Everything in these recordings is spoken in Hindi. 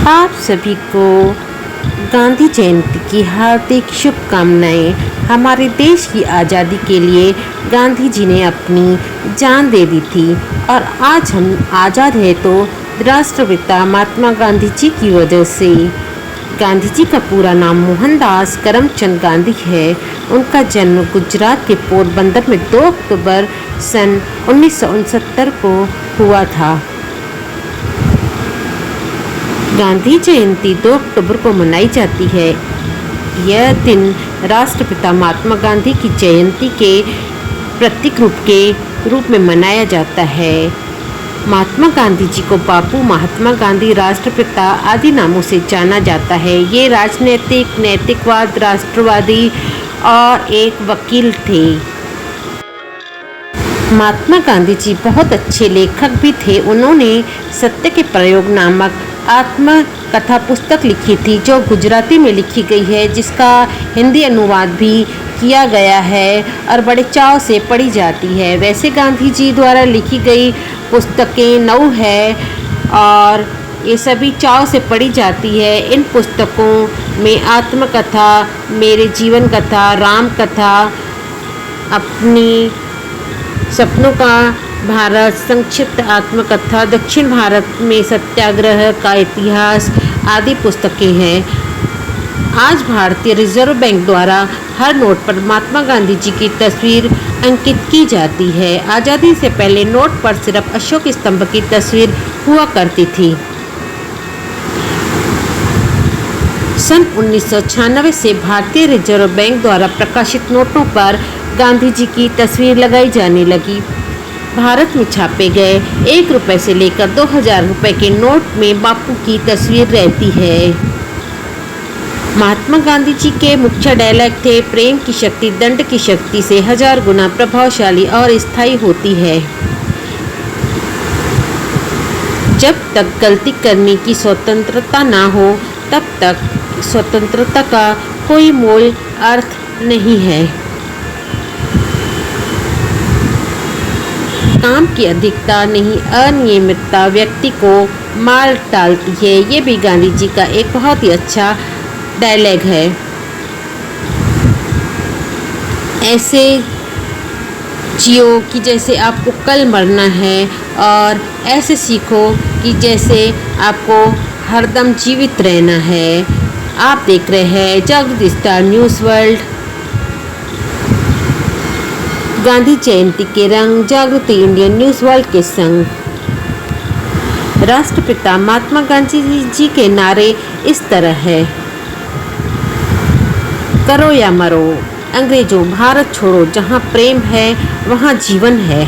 आप सभी को गांधी जयंती की हार्दिक शुभकामनाएं। हमारे देश की आज़ादी के लिए गांधी जी ने अपनी जान दे दी थी और आज हम आज़ाद हैं तो राष्ट्रपिता महात्मा गांधी जी की वजह से। गांधी जी का पूरा नाम मोहनदास करमचंद गांधी है। उनका जन्म गुजरात के पोरबंदर में 2 अक्टूबर सन 1969 को हुआ था। गांधी जयंती 2 अक्टूबर को मनाई जाती है। यह दिन राष्ट्रपिता महात्मा गांधी की जयंती के प्रतीक रूप में मनाया जाता है। महात्मा गांधी जी को बापू, महात्मा गांधी, राष्ट्रपिता आदि नामों से जाना जाता है। ये राजनीतिक, नैतिकवाद, राष्ट्रवादी और एक वकील थे। महात्मा गांधी जी बहुत अच्छे लेखक भी थे। उन्होंने सत्य के प्रयोग नामक आत्मकथा पुस्तक लिखी थी, जो गुजराती में लिखी गई है, जिसका हिंदी अनुवाद भी किया गया है और बड़े चाव से पढ़ी जाती है। वैसे गांधी जी द्वारा लिखी गई पुस्तकें 9 है और ये सभी चाव से पढ़ी जाती है। इन पुस्तकों में आत्मकथा, मेरे जीवन कथा, राम कथा, अपनी सपनों का भारत, संक्षिप्त आत्मकथा, दक्षिण भारत में सत्याग्रह का इतिहास आदि पुस्तकें हैं। आज भारतीय रिजर्व बैंक द्वारा हर नोट पर महात्मा गांधी जी की तस्वीर अंकित की जाती है। आज़ादी से पहले नोट पर सिर्फ अशोक स्तंभ की तस्वीर हुआ करती थी। सन 1996 से भारतीय रिजर्व बैंक द्वारा प्रकाशित नोटों पर गांधी जी की तस्वीर लगाई जाने लगी। भारत में छापे गए 1 रुपये से लेकर 2000 रुपये के नोट में बापू की तस्वीर रहती है। महात्मा गांधी जी के मुख्य डायलॉग थे, प्रेम की शक्ति दंड की शक्ति से 1000 गुना प्रभावशाली और स्थायी होती है। जब तक गलती करने की स्वतंत्रता ना हो, तब तक स्वतंत्रता का कोई मूल अर्थ नहीं है। काम की अधिकता नहीं, अनियमितता व्यक्ति को मार डालती है। ये भी गांधी जी का एक बहुत ही अच्छा डायलॉग है। ऐसे जियो कि जैसे आपको कल मरना है और ऐसे सीखो कि जैसे आपको हरदम जीवित रहना है। आप देख रहे हैं जागृति स्टार न्यूज़ वर्ल्ड। गांधी जयंती के रंग जागृति इंडियन न्यूज़ वर्ल्ड के संग। राष्ट्रपिता महात्मा गांधी जी के नारे इस तरह है, करो या मरो, अंग्रेजों भारत छोड़ो, जहां प्रेम है वहां जीवन है।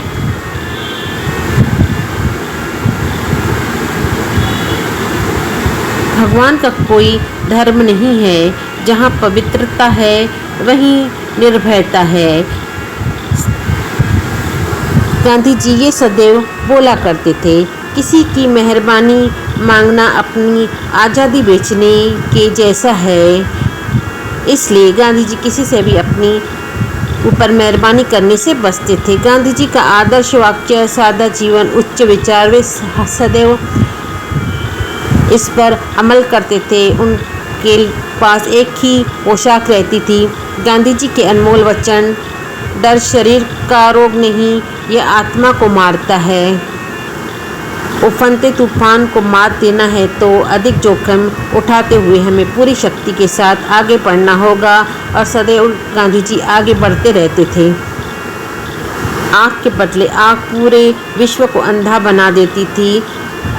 भगवान का कोई धर्म नहीं है, जहां पवित्रता है वहीं निर्भयता है। गांधी जी ये सदैव बोला करते थे, किसी की मेहरबानी मांगना अपनी आज़ादी बेचने के जैसा है। इसलिए गांधी जी किसी से भी अपनी ऊपर मेहरबानी करने से बचते थे। गांधी जी का आदर्श वाक्य सादा जीवन, उच्च विचार, वे सदैव इस पर अमल करते थे। उनके पास एक ही पोशाक रहती थी। गांधी जी के अनमोल वचन, डर शरीर का रोग नहीं, यह आत्मा को मारता है। उफनते तूफान को मात देना है तो अधिक जोखिम उठाते हुए हमें पूरी शक्ति के साथ आगे बढ़ना होगा। और सदैव गांधी जी आगे बढ़ते रहते थे। आँख के बदले आँख पूरे विश्व को अंधा बना देती थी।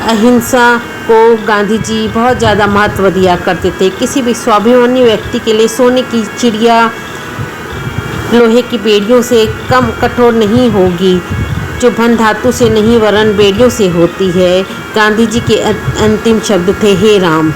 अहिंसा को गांधी जी बहुत ज़्यादा महत्व दिया करते थे। किसी भी स्वाभिमानी व्यक्ति के लिए सोने की चिड़िया लोहे की बेड़ियों से कम कठोर नहीं होगी, जो धन धातु से नहीं वरन बेड़ियों से होती है। गांधी जी के अंतिम शब्द थे, हे राम।